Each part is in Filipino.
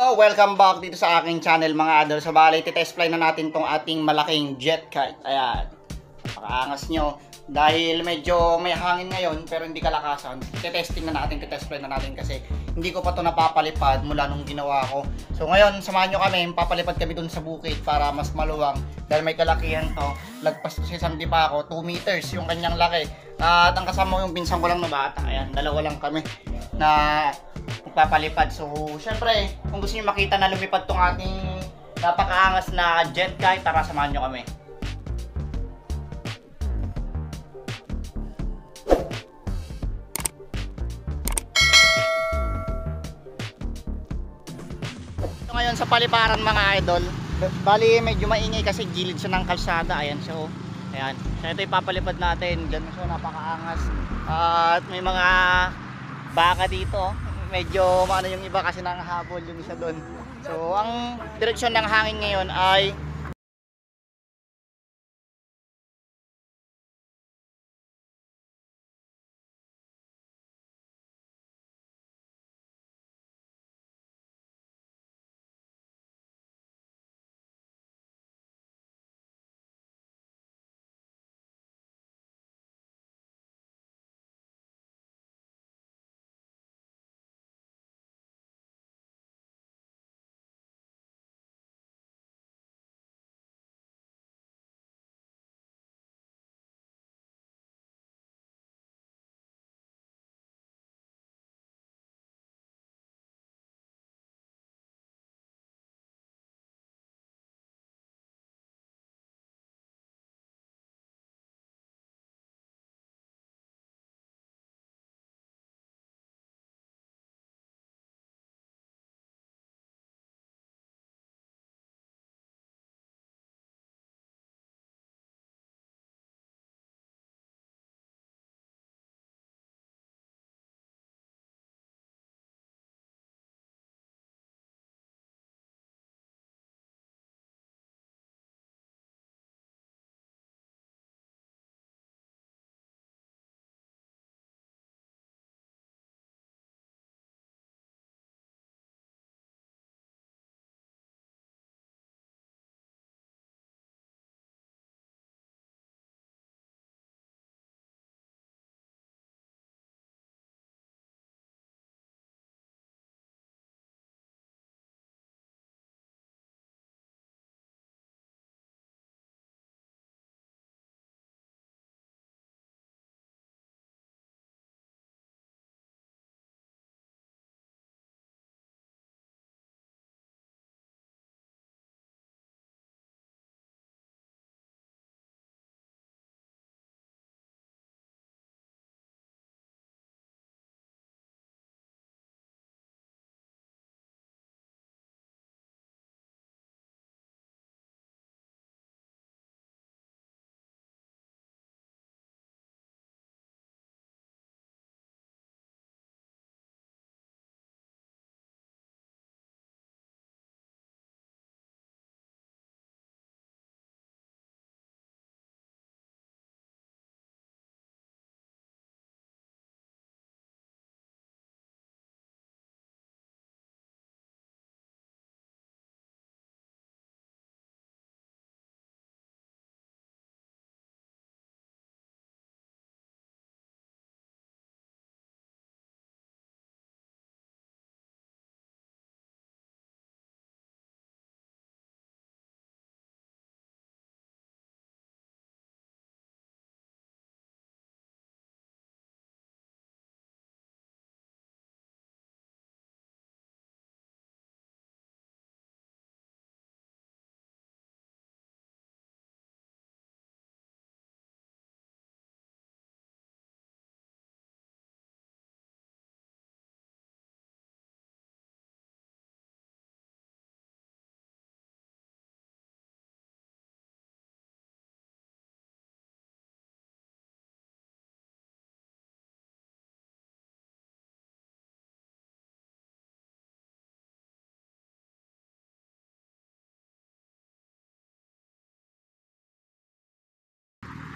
So, welcome back dito sa aking channel mga idol. Sa bali, titest fly na natin tong ating malaking jet kite. Ayan. Pakaangas nyo. Dahil medyo may hangin ngayon pero hindi kalakasan. Titest fly na natin kasi hindi ko pa to napapalipad mula nung ginawa ko. So ngayon, samahan nyo kami. Papalipad kami dun sa bukid para mas maluwang. Dahil may kalakihan to. Lagpas to si Sandy pa ako. 2 meters yung kanyang laki. At ang kasama yung pinsan ko lang na bata. Ayan, dalawa lang kami na magpapalipad. So, syempre, kung gusto niyo makita na lumipad tong ating napakaangas na jet kite, tara samahan nyo kami. So, ngayon sa paliparan mga idol, bali medyo maingay kasi gilid siya ng kalsada. Ayan, so, ayan. So, ito ipapalipad natin. Ganun siya, napakaangas. At may mga baka dito. Medyo maano yung iba kasi nanghahabol yung isa doon. So ang direksyon ng hangin ngayon ay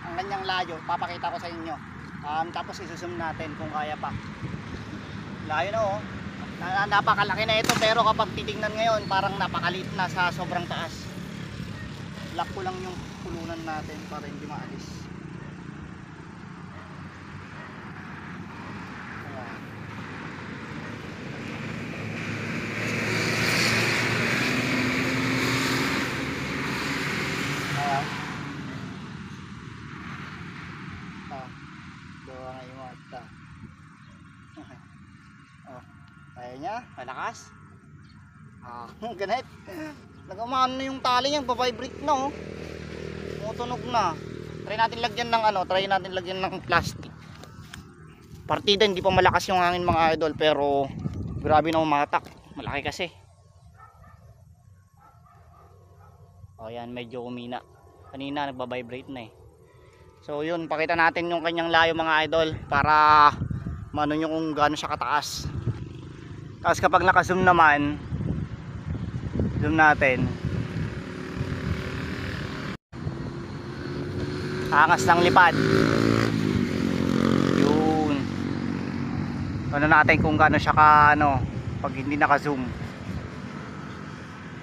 ang kanyang layo, papakita ko sa inyo. Tapos isuzoom natin kung kaya pa. Layo na oh. Napakalaki na ito, pero kapag titingnan ngayon parang napakaliit na sa sobrang taas. Lock ko lang yung pulunan natin para hindi maalis. Ayan. Gawa ngayon mata. Kaya niya, malakas. Ganit. Nagumano na yung tali niya, babibrate na oh. Tumutunog na. Try natin lagyan ng plastic. Partida hindi pa malakas yung hangin mga idol, pero grabe na umatak. Malaki kasi. Oh, yan medyo umina. Kanina nagba-vibrate na eh. So yun, pakita natin yung kanyang layo mga idol para mano nyo kung gaano siya kataas. Tapos kapag naka-zoom naman, zoom natin. Angas ng lipad. Yun. Ano natin kung gaano siya ka pag hindi naka-zoom.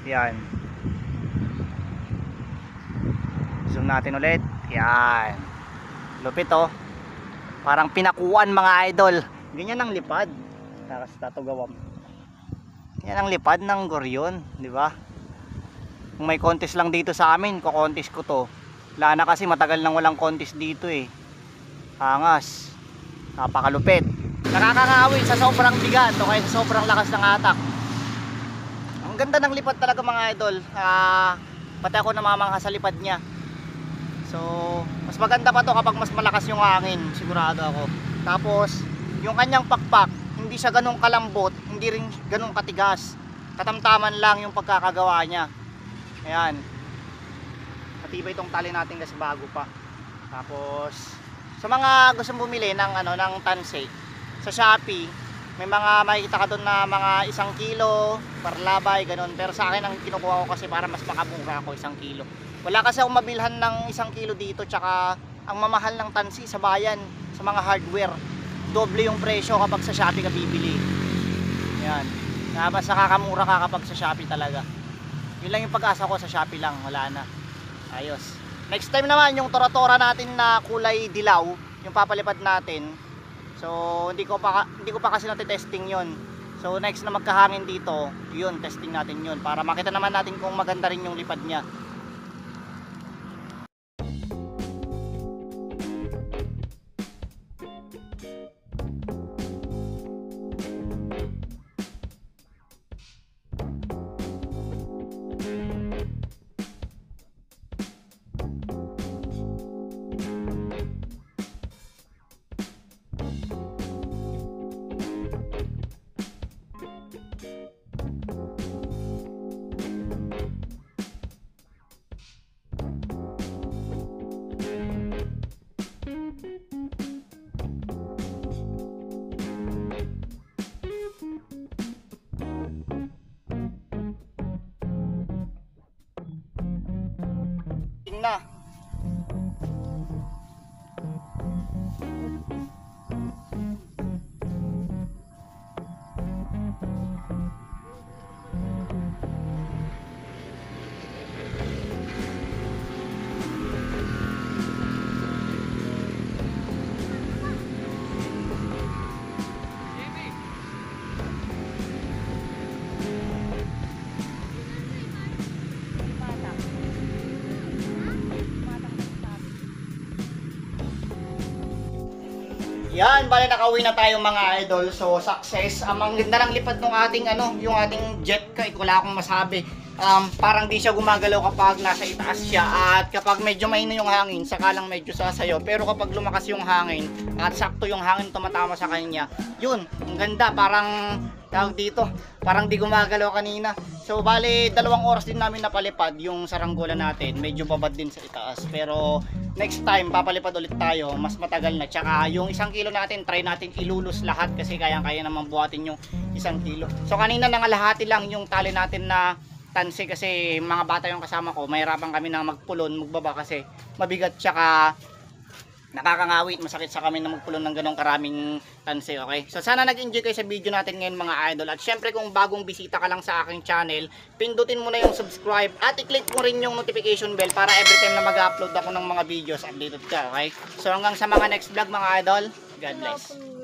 Yan. Zoom natin ulit. Yan. Lupit oh. Parang pinakuan mga idol. Ganyan ang lipad. Tapos tatugawam. Yan ang lipad ng Goryon, di ba? Kung may contest lang dito sa amin, ko-contest ko to. Wala na kasi matagal nang walang contest dito eh. Angas. Napakalupit. Nakakangawin sa sobrang bigat o kaya sa sobrang lakas ng atak. Ang ganda ng lipad talaga mga idol. Pati ako namamangha sa lipad niya. So, mas maganda pa to kapag mas malakas yung hangin, sigurado ako. Tapos, yung kanyang pakpak, hindi siya ganong kalambot, hindi rin ganong katigas. Katamtaman lang yung pagkakagawa niya. Ayan. Matibay itong tali natin kasi bago pa. Tapos, sa mga gustong bumili ng ng tanse, sa Shopee, may mga makikita ka doon na mga 1 kilo, parlabay, ganon. Pero sa akin ang kinukuha ko kasi para mas makamura ako 1 kilo. Wala kasi akong mabilhan ng 1 kilo dito, tsaka ang mamahal ng tansi sa bayan, sa mga hardware. Doble yung presyo kapag sa Shopee ka bibili. Yan. Mas nakakamura ka kapag sa Shopee talaga. Yun lang yung pag-asa ko, sa Shopee lang, wala na. Ayos. Next time naman yung tora-tora natin na kulay dilaw, yung papalipad natin. So hindi ko pa kasi natitesting yun. So next na magkahangin dito, yun, testing natin yun para makita naman natin kung maganda rin yung lipad niya. Na. Yan, bale nakauwi na tayo mga idol. So success. Ang ganda ng lipad ng ating yung ating jet kite, wala akong masabi. Parang di siya gumagalaw kapag nasa itaas siya, at kapag medyo mahina yung hangin, saka lang medyo sasayaw. Pero kapag lumakas yung hangin at sakto yung hangin tumatama sa kanya, yun, ang ganda, parang tawag dito, parang di gumagalaw kanina. So bale 2 oras din namin napalipad yung saranggola natin, medyo babad din sa itaas. Pero next time papalipad ulit tayo, mas matagal na. Tsaka yung 1 kilo natin, try natin ilulus lahat kasi kaya naman buhatin yung 1 kilo. So kanina nangalahati lang yung tali natin na tansi kasi mga bata yung kasama ko, mahirapan kami na magpulon, magbaba kasi mabigat, tsaka nakakangawit, masakit sa kami na magpulong ng ganong karaming tanse, okay? So sana nag-enjoy kayo sa video natin ngayon mga idol. At syempre kung bagong bisita ka lang sa aking channel, pindutin mo na yung subscribe at i-click mo rin yung notification bell para every time na mag-upload ako ng mga videos, updated ka, okay? So hanggang sa mga next vlog mga idol, God bless.